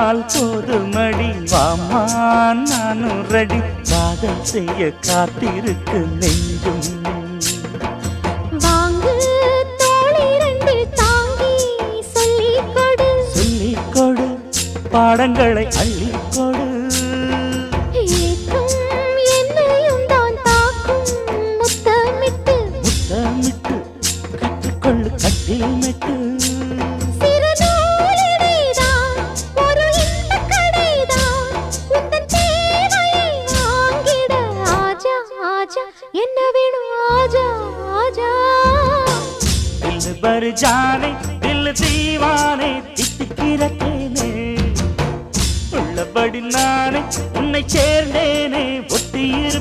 சொன்னால் போதுமடி வாமா நானும் ரெடி காதல் செய்ய காத்திருக்கு நெஞ்சும் வாங்கு தோளை ரெண்டு தாங்கி சொல்லிக் கொடு சொல்லிக் கொடு பாடங்களை அள்ளிக் கொடு ஏக்கும் என்னையும் தான் தாக்கும் முத்தமிட்டு முத்தமிட்டு கற்றுக்கொள்ளு கட்டில் மெட்டு சிறு நூலிடைதான் ஒரு இன்பக் கடைதான் உந்தன் தேவையை வாங்கிட ஆஜா ஆஜா என்ன வேணும் ஆஜா ஆஜா दिल भर जाने दिल दीवाने தித்திக்கிறேனே உள்ளபடி நானே உன்னை சேர்ந்தேனே ஒத்தியிரு